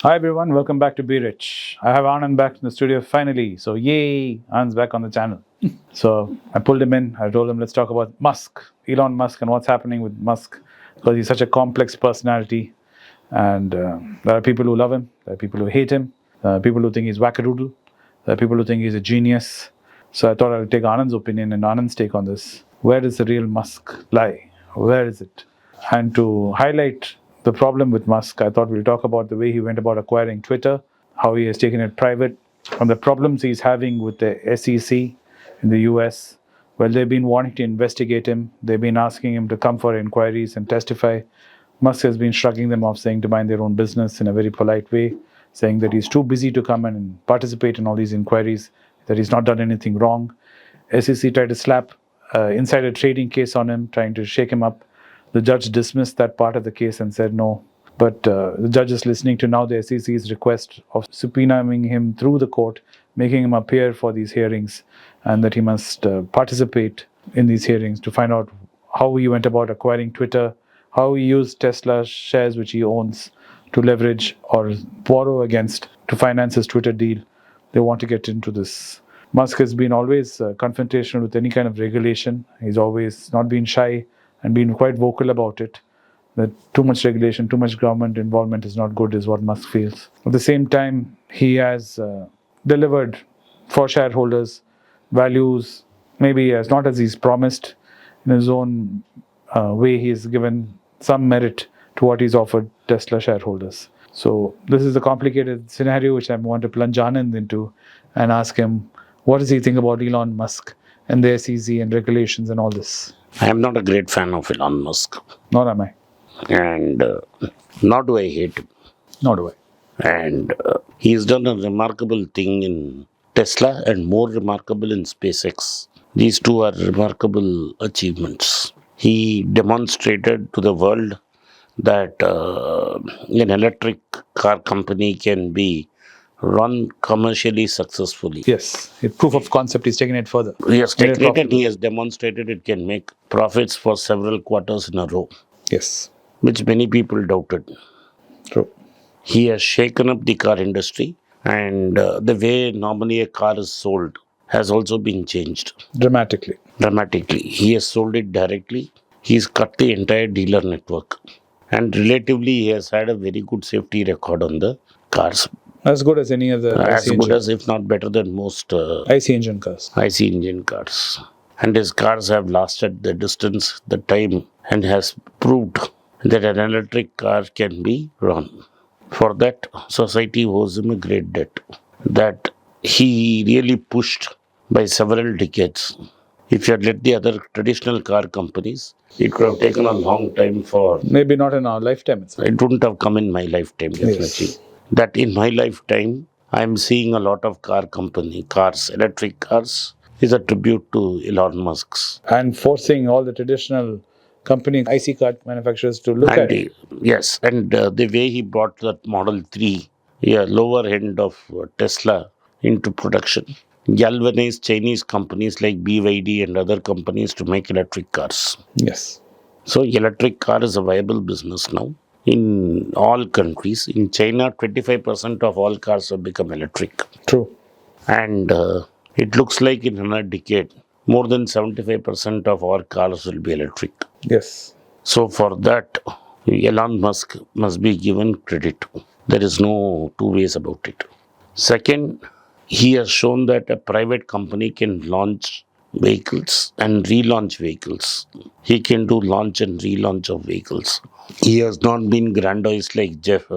Hi everyone, welcome back to Be Rich. I have Anand back in the studio finally. So yay, Anand's back on the channel. So I pulled him in. I told him let's talk about Elon Musk, and what's happening with Musk because he's such a complex personality. And there are people who love him, there are people who hate him, people who think he's wackadoodle, there are people who think he's a genius. So I thought I'll take Anand's opinion and Anand's take on this. Where does the real Musk lie? Where is it? And to highlight the problem with Musk, I thought we'll talk about the way he went about acquiring Twitter, how he has taken it private, and the problems he's having with the SEC in the US. Well, they've been wanting to investigate him. They've been asking him to come for inquiries and testify. Musk has been shrugging them off, saying to mind their own business in a very polite way, saying that he's too busy to come and participate in all these inquiries, that he's not done anything wrong. SEC tried to slap insider trading case on him, trying to shake him up. The judge dismissed that part of the case and said no. But the judge is listening to now the SEC's request of subpoenaing him through the court, making him appear for these hearings, and that he must participate in these hearings to find out how he went about acquiring Twitter, how he used Tesla shares which he owns to leverage or borrow against to finance his Twitter deal. They want to get into this. Musk has been always confrontational with any kind of regulation. He's always not been shy and been quite vocal about it. That too much regulation, too much government involvement is not good, is what Musk feels. At the same time, he has delivered for shareholders values, maybe as not as he's promised. In his own way, he's given some merit to what he's offered Tesla shareholders. So this is a complicated scenario which I want to plunge Anand into and ask him, what does he think about Elon Musk and the SEC and regulations and all this? I am not a great fan of Elon Musk, Nor am I. and nor do I hate him. Nor do I. And he's done a remarkable thing in Tesla and more remarkable in SpaceX. These two are remarkable achievements. He demonstrated to the world that an electric car company can be run commercially successfully. Yes, a proof of concept. He's taken it further. He has Made it taken it and profitable. he has demonstrated it can make profits for several quarters in a row, Yes, which many people doubted. true. He has shaken up the car industry, and the way normally a car is sold has also been changed Dramatically. dramatically. He has sold it directly. He's cut the entire dealer network, and relatively, he has had a very good safety record on the cars, As good as any other as IC good engine. as, if not better than most IC engine cars. IC engine cars. And his cars have lasted the distance, the time, and has proved that an electric car can be run. For that, society owes him a great debt that he really pushed by several decades. If you had let the other traditional car companies, it could have taken a long time for. Maybe not in our lifetime itself. It wouldn't have come in my lifetime, definitely. Yes. That in my lifetime, I'm seeing a lot of cars, electric cars, is a tribute to Elon Musk's. And forcing all the traditional company IC car manufacturers to look And at it. yes, and the way he brought that Model 3, yeah, lower end of Tesla into production, galvanized Chinese companies like BYD and other companies to make electric cars. Yes. So electric car is a viable business now in all countries. In China, 25% of all cars have become electric. True. And it looks like in another decade, more than 75% of our cars will be electric. Yes. So for that, Elon Musk must be given credit. There is no two ways about it. Second, he has shown that a private company can launch vehicles and relaunch vehicles. He can do launch and relaunch of vehicles. He has not been grandiose like Jeff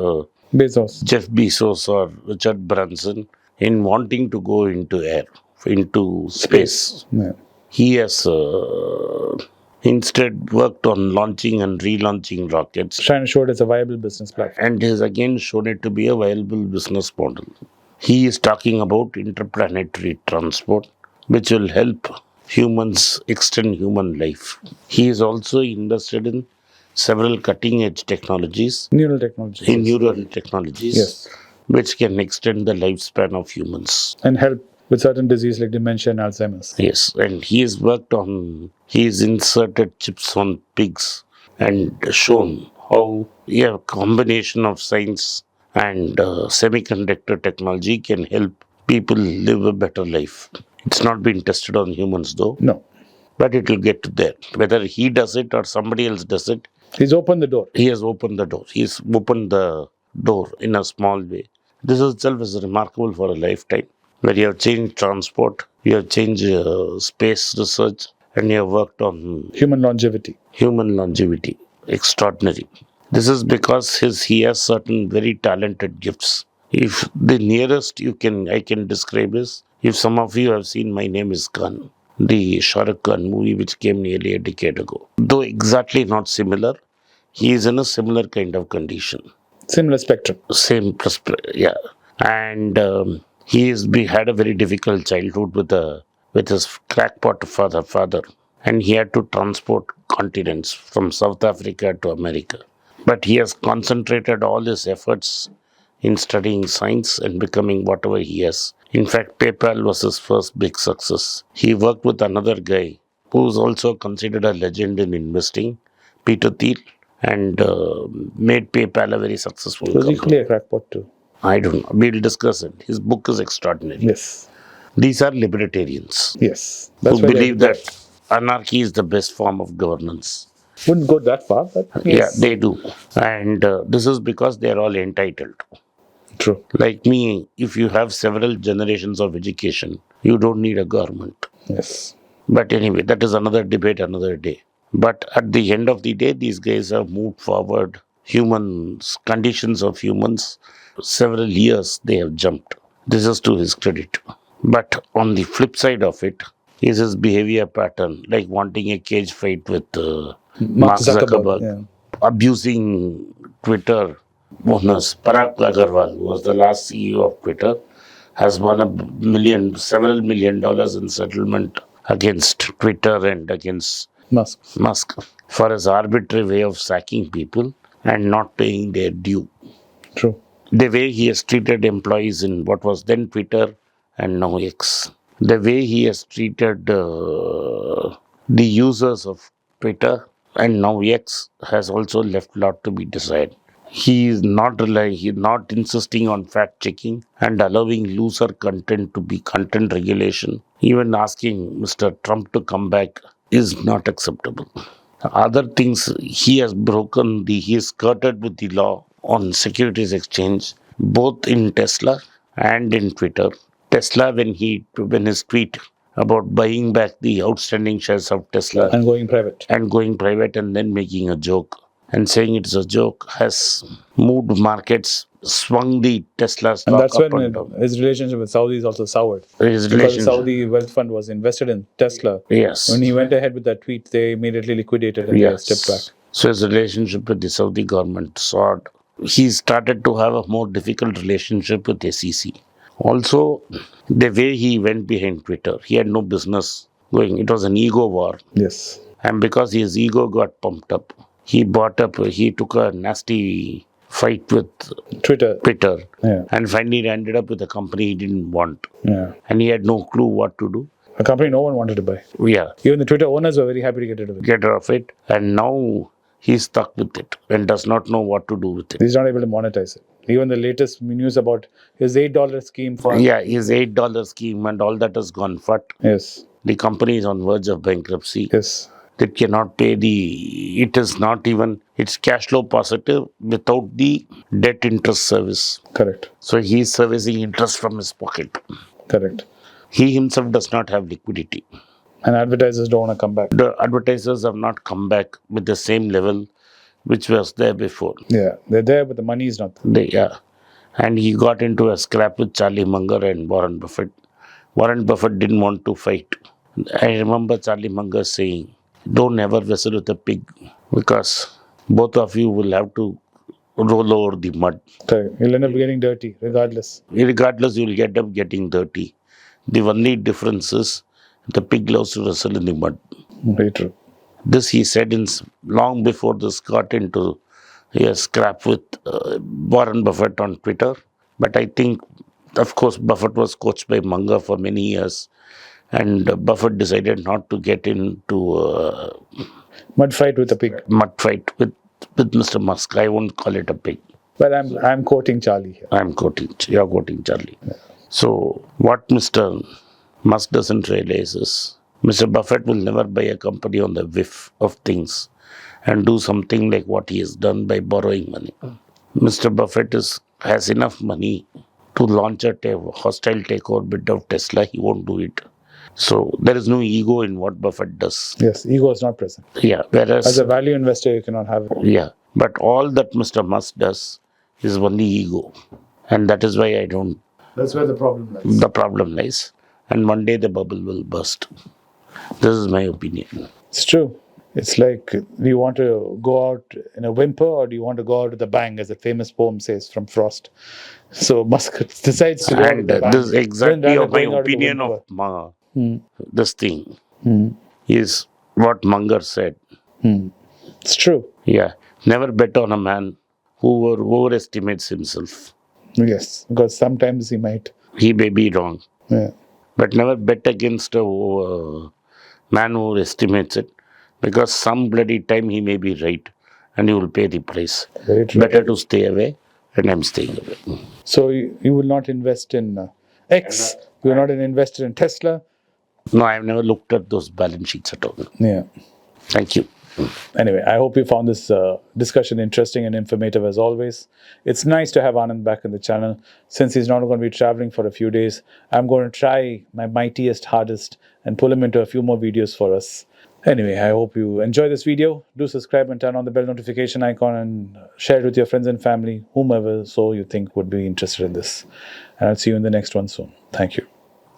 Bezos or Richard Branson in wanting to go into space. Yeah. He has instead worked on launching and relaunching rockets, Trying to show it as a viable business platform. and has again shown it to be a viable business model. He is talking about interplanetary transport, which will help humans extend human life. He is also invested in several cutting edge technologies, Neural technology. neural technologies, Yes. which can extend the lifespan of humans. And help with certain disease like dementia and Alzheimer's. Yes, and he's inserted chips on pigs and shown how a combination of science and semiconductor technology can help people live a better life. It's not been tested on humans though, No. but it will get to there. Whether he does it or somebody else does it, He's opened the door. he has opened the door. He's opened the door in a small way. This itself is remarkable for a lifetime, where you have changed transport, you have changed space research, and you have worked on Human longevity. human longevity. Extraordinary. This is because he has certain very talented gifts. If the nearest I can describe is, if some of you have seen My Name is Khan, the Shah Rukh Khan movie which came nearly a decade ago. Though exactly not similar, he is in a similar kind of condition. Similar spectrum. Yeah. And had a very difficult childhood with his crackpot father, and he had to transport continents from South Africa to America. But he has concentrated all his efforts in studying science and becoming whatever he is. In fact, PayPal was his first big success. He worked with another guy who is also considered a legend in investing, Peter Thiel, and made PayPal a very successful So company. equally a crackpot too. I don't know. We'll discuss it. His book is extraordinary. Yes. These are libertarians Yes. who where believe that anarchy is the best form of governance. Wouldn't go that far, but Yes. Yeah, they do. And this is because they are all entitled. True. Like me, if you have several generations of education, you don't need a government. Yes. But anyway, that is another debate, another day. But at the end of the day, these guys have moved forward conditions of humans, several years they have jumped. This is to his credit. But on the flip side of it is his behavior pattern, like wanting a cage fight with Mark Zuckerberg, abusing Twitter owners. Parag Agarwal, who was the last CEO of Twitter, has won several million dollars in settlement against Twitter and against Musk for his arbitrary way of sacking people and not paying their due. True. The way he has treated employees in what was then Twitter and now X. The way he has treated the users of Twitter and now X has also left a lot to be desired. He is not insisting on fact checking and allowing looser content to be content regulation. Even asking Mr. Trump to come back is not acceptable. Other things, he has skirted with the law on securities exchange, both in Tesla and in Twitter. Tesla, when his tweet about buying back the outstanding shares of Tesla and going private and then making a joke and saying it's a joke, has moved markets, swung the Tesla stock. And that's when his relationship with Saudi is also soured. Because the Saudi wealth fund was invested in Tesla. Yes. When he went ahead with that tweet, they immediately liquidated and they stepped back. So his relationship with the Saudi government soured. He started to have a more difficult relationship with SEC. Also, the way he went behind Twitter, he had no business going. It was an ego war. Yes. And because his ego got pumped up, he took a nasty fight with Twitter. Yeah. And finally ended up with a company he didn't want. Yeah. And he had no clue what to do. A company no one wanted to buy. Yeah. Even the Twitter owners were very happy to get rid of it. And now he's stuck with it and does not know what to do with it. He's not able to monetize it. Even the latest news about his $8 scheme for... Yeah, his $8 scheme and all that has gone fat. Yes. The company is on verge of bankruptcy. Yes. It cannot pay it's cash flow positive without the debt interest service. Correct. So he is servicing interest from his pocket. Correct. He himself does not have liquidity. And advertisers don't want to come back. The advertisers have not come back with the same level which was there before. Yeah, they're there, but the money is not there. And he got into a scrap with Charlie Munger and Warren Buffett. Warren Buffett didn't want to fight. I remember Charlie Munger saying, don't ever wrestle with a pig because both of you will have to roll over the mud. Okay. You'll end up getting dirty regardless. Regardless, you'll end up getting dirty. The only difference is the pig loves to wrestle in the mud. Very true. This he said long before this got into a scrap with Warren Buffett on Twitter. But I think, of course, Buffett was coached by Munger for many years. And Buffett decided not to get into mud fight with a pig. Mud fight with Mr. Musk. I won't call it a pig. Well, I'm quoting Charlie here. You're quoting Charlie. So, what Mr. Musk doesn't realize is Mr. Buffett will never buy a company on the whiff of things and do something like what he has done by borrowing money. Mr. Buffett has enough money to launch a hostile takeover bid of Tesla. He won't do it. So there is no ego in what Buffett does. Yes, ego is not present. Yeah, whereas As a value investor, you cannot have it. yeah, but all that Mr. Musk does is only ego, and that is why I don't. That's where the problem lies. The problem lies, and one day the bubble will burst. This is my opinion. It's true. It's like, do you want to go out in a whimper or do you want to go out with a bang, as the famous poem says from Frost? So Musk decides to go out And with a bang. this is exactly rather my going out with a opinion whimper. of this thing. Is what Munger said. It's true. Yeah, never bet on a man who overestimates himself. Yes, because sometimes he might. He may be wrong, Yeah. but never bet against a man who overestimates it, because some bloody time he may be right and you will pay the price. Very true. Better to stay away, and I'm staying away. So you will not invest in X. You are not invested in Tesla. No, I've never looked at those balance sheets at all. Yeah. Thank you. Anyway, I hope you found this discussion interesting and informative as always. It's nice to have Anand back in the channel. Since he's not going to be traveling for a few days, I'm going to try my mightiest, hardest and pull him into a few more videos for us. Anyway, I hope you enjoy this video. Do subscribe and turn on the bell notification icon and share it with your friends and family, whomever so you think would be interested in this. And I'll see you in the next one soon. Thank you.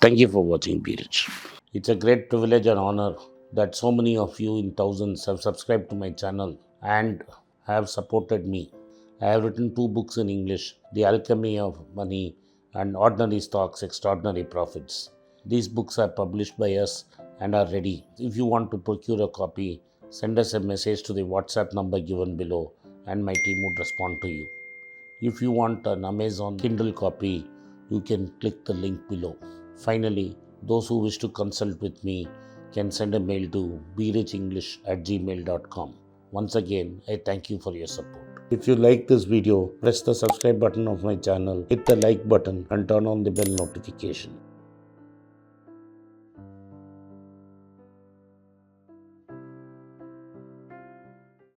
Thank you for watching, Birich. It's a great privilege and honor that so many of you in thousands have subscribed to my channel and have supported me. I have written 2 books in English, The Alchemy of Money and Ordinary Stocks, Extraordinary Profits. These books are published by us and are ready. If you want to procure a copy, send us a message to the WhatsApp number given below and my team would respond to you. If you want an Amazon Kindle copy, you can click the link below. Finally, those who wish to consult with me can send a mail to bericenglish@gmail.com. Once again, I thank you for your support. If you like this video, press the subscribe button of my channel, hit the like button and turn on the bell notification.